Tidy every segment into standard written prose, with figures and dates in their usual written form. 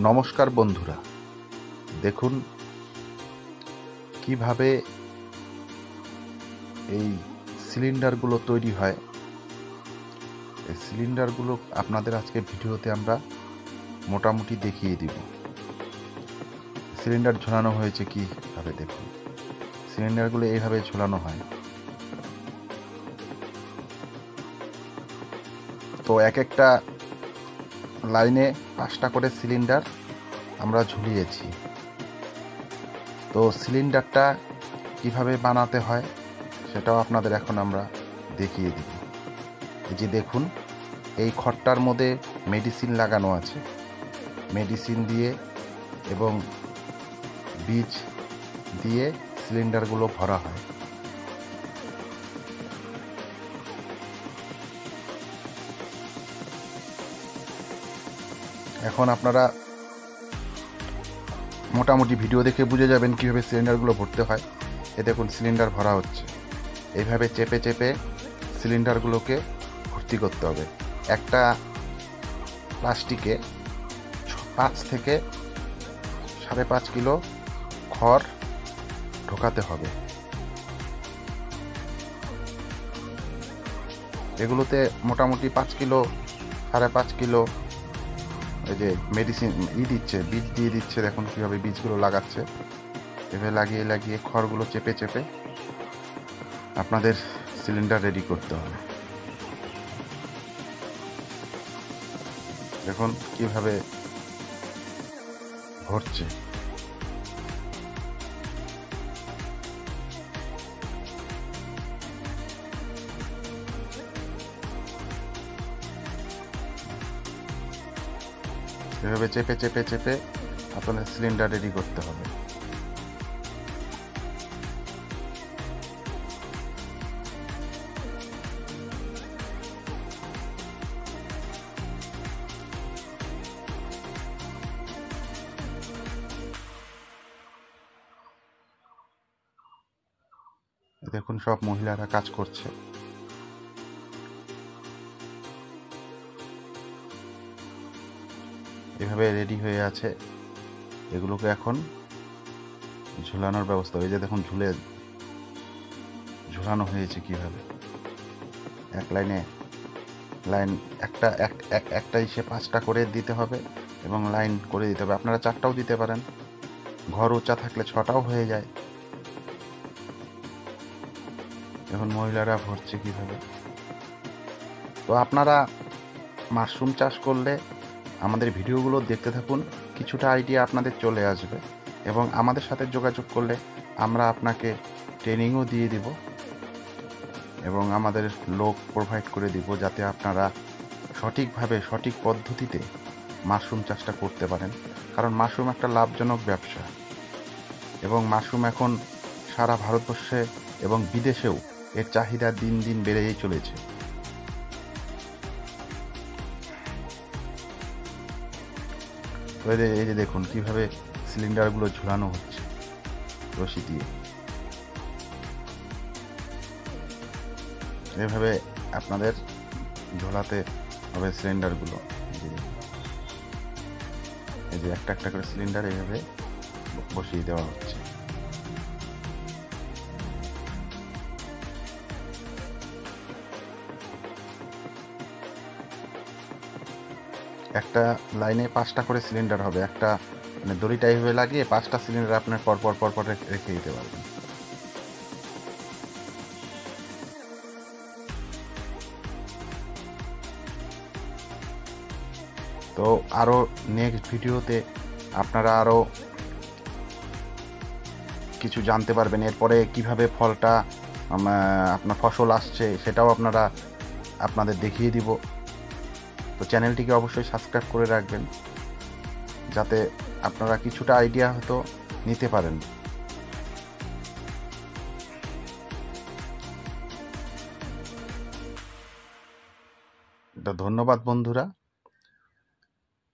নমস্কার বন্ধুরা, দেখুন কিভাবে এই সিলিন্ডারগুলো তৈরি হয়। এই সিলিন্ডারগুলো আপনাদের আজকে ভিডিওতে আমরা মোটামুটি দেখিয়ে দিব। সিলিন্ডার ঝোলানো হয়েছে কিভাবে, দেখুন সিলিন্ডারগুলো এইভাবে ঝোলানো হয়। তো এক একটা লাইনে 5টা করে সিলিন্ডার আমরা ঝুলিয়েছি। তো সিলিন্ডারটা কিভাবে বানাতে হয় সেটাও আপনাদের এখন আমরা দেখিয়ে দিব। এই যে দেখুন, এই খড়টার মধ্যে মেডিসিন লাগানো আছে। মেডিসিন দিয়ে এবং বীজ দিয়ে সিলিন্ডারগুলো ভরা হয়। এখন আপনারা মোটামুটি ভিডিও দেখে বুঝে যাবেন কীভাবে সিলিন্ডারগুলো ভরতে হয়। এ দেখুন, সিলিন্ডার ভরা হচ্ছে। এইভাবে চেপে চেপে সিলিন্ডারগুলোকে ভর্তি করতে হবে। একটা প্লাস্টিকে 5 থেকে 5.5 কিলো খড় ঢোকাতে হবে। এগুলোতে মোটামুটি 5 কিলো 5.5 কিলো এই যে মেডিসিন দিচ্ছে, বীজ দিয়ে দিচ্ছে। দেখুন কীভাবে বীজগুলো লাগাচ্ছে। এভাবে লাগিয়ে লাগিয়ে খড়গুলো চেপে চেপে আপনাদের সিলিন্ডার রেডি করতে হবে। দেখুন কিভাবে ভরছে। এভাবে চেপে চেপে চেপে আপনাদের সিলিন্ডার রেডি করতে হবে। দেখুন সব মহিলারা কাজ করছে। এভাবে রেডি হয়ে আছে। এগুলোকে এখন ঝুলানোর ব্যবস্থা। এই যে দেখুন ঝুলানো হয়েছে কিভাবে। এক লাইনে একটা ইসে 5টা করে দিতে হবে এবং লাইন করে দিতে হবে। আপনারা 4টাও দিতে পারেন, ঘর উঁচা থাকলে 6টাও হয়ে যায়। এখন মহিলারা ভরছে কিভাবে। তো আপনারা মাশরুম চাষ করলে আমাদের ভিডিওগুলো দেখতে থাকুন, কিছুটা আইডিয়া আপনাদের চলে আসবে এবং আমাদের সাথে যোগাযোগ করলে আমরা আপনাকে ট্রেনিংও দিয়ে দিব এবং আমাদের লোক প্রোভাইড করে দিব, যাতে আপনারা সঠিকভাবে সঠিক পদ্ধতিতে মাশরুম চাষটা করতে পারেন। কারণ মাশরুম একটা লাভজনক ব্যবসা এবং মাশরুম এখন সারা ভারতবর্ষে এবং বিদেশেও এর চাহিদা দিন দিন বেড়েই চলেছে। তো এই যে দেখুন কিভাবে সিলিন্ডারগুলো ঝুলানো হচ্ছে রশি দিয়ে। এভাবে আপনাদের ঝোলাতে হবে সিলিন্ডারগুলো। এই যে একটা একটা করে সিলিন্ডার এইভাবে বসিয়ে দেওয়া হচ্ছে। একটা লাইনে 5টা করে সিলিন্ডার হবে। একটা মানে দড়ি টাইপে লাগিয়ে 5টা সিলিন্ডার আপনার পর রেখে দিতে পারবেন। তো আরও নেক্সট ভিডিওতে আপনারা আরও কিছু জানতে পারবেন। এরপরে কিভাবে ফলটা আপনার ফসল আসছে সেটাও আপনাদের দেখিয়ে দিব। তো চ্যানেলটিকে অবশ্যই সাবস্ক্রাইব করে রাখবেন, যাতে আপনারা কিছুটা আইডিয়া হয়তো নিতে পারেন। ধন্যবাদ বন্ধুরা।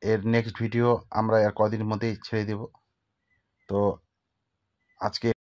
এর নেক্সট ভিডিও আমরা কদিনের মধ্যেই ছেড়ে দেব। তো আজকে